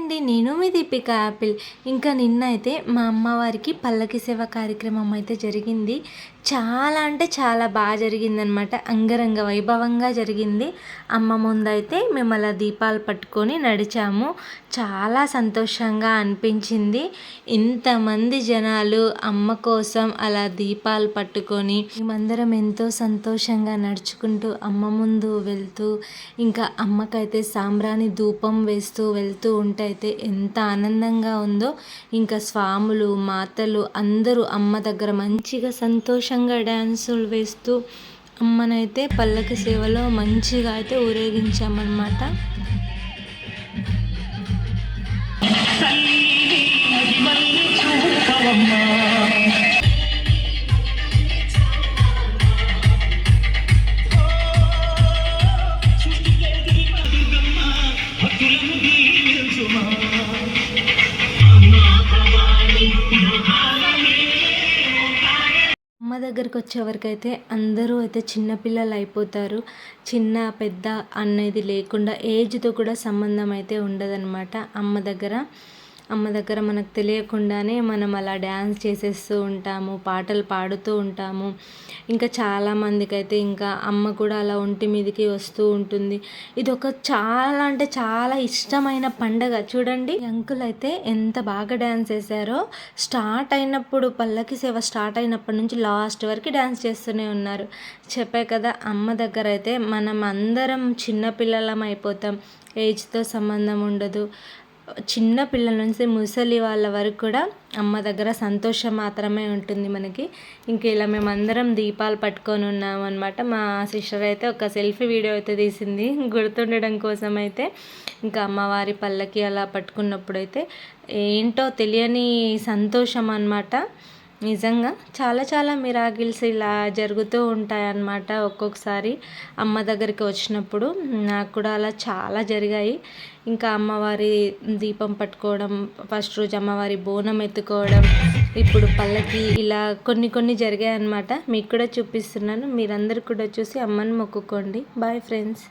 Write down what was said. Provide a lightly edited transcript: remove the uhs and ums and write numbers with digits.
అండి, నేను మీ దీపిక యాపిల్. ఇంకా నిన్న అయితే మా అమ్మవారికి పల్లకి సేవ కార్యక్రమం అయితే జరిగింది. చాలా అంటే చాలా బాగా జరిగిందనమాట. అంగరంగ వైభవంగా జరిగింది. అమ్మ ముందైతే మేము అలా దీపాలు పట్టుకొని నడిచాము. చాలా సంతోషంగా అనిపించింది. ఇంతమంది జనాలు అమ్మ కోసం అలా దీపాలు పట్టుకొని మేమందరం ఎంతో సంతోషంగా నడుచుకుంటూ అమ్మ ముందు వెళ్తూ, ఇంకా అమ్మకైతే సాంబ్రాణి ధూపం వేస్తూ వెళ్తూ ఉంటే అయితే ఎంత ఆనందంగా ఉందో. ఇంకా స్వాములు మాతలు అందరూ అమ్మ దగ్గర మంచిగా సంతోషంగా డ్యాన్సులు వేస్తూ అమ్మనైతే పల్లకి సేవలో మంచిగా అయితే ఊరేగించామన్నమాట. అమ్మ దగ్గరికి వచ్చేవరకైతే అందరూ అయితే చిన్నపిల్లలు అయిపోతారు. చిన్న పెద్ద అనేది లేకుండా ఏజ్తో కూడా సంబంధం అయితే ఉండదన్నమాట. అమ్మ దగ్గర మనకు తెలియకుండానే మనం అలా డ్యాన్స్ చేసేస్తూ ఉంటాము, పాటలు పాడుతూ ఉంటాము. ఇంకా చాలామందికి అయితే ఇంకా అమ్మ కూడా అలా ఒంటి మీదకి వస్తూ ఉంటుంది. ఇది ఒక చాలా అంటే చాలా ఇష్టమైన పండగ. చూడండి, అంకుల్ అయితే ఎంత బాగా డ్యాన్స్ చేశారో. స్టార్ట్ అయినప్పుడు పల్లకి సేవ స్టార్ట్ అయినప్పటి నుంచి లాస్ట్ వరకు డ్యాన్స్ చేస్తూనే ఉన్నారు. చెప్పే కదా, అమ్మ దగ్గర అయితే మనం అందరం చిన్నపిల్లలం అయిపోతాం. ఏజ్తో సంబంధం ఉండదు. చిన్న పిల్లల నుంచి ముసలి వాళ్ళ వరకు కూడా అమ్మ దగ్గర సంతోషం మాత్రమే ఉంటుంది మనకి. ఇంక ఇలా మేమందరం దీపాలు పట్టుకొని ఉన్నాం అనమాట. మా సిస్టర్ అయితే ఒక సెల్ఫీ వీడియో అయితే తీసింది గుర్తుండడం కోసం అయితే. ఇంకా అమ్మవారి పల్లకి అలా పట్టుకున్నప్పుడు అయితే ఏంటో తెలియని సంతోషం అన్నమాట. నిజంగా చాలా చాలా మిరాకిల్స్ ఇలా జరుగుతూ ఉంటాయన్నమాట. ఒక్కొక్కసారి అమ్మ దగ్గరికి వచ్చినప్పుడు నాకు కూడా అలా చాలా జరిగాయి. ఇంకా అమ్మవారి దీపం పట్టుకోవడం, ఫస్ట్ రోజు అమ్మవారి బోనం ఎత్తుకోవడం, ఇప్పుడు పల్లకి ఇలా కొన్ని కొన్ని జరిగాయి అన్నమాట. మీకు కూడా చూపిస్తున్నాను. మీరందరూ కూడా చూసి అమ్మని మొక్కుకోండి. Bye friends.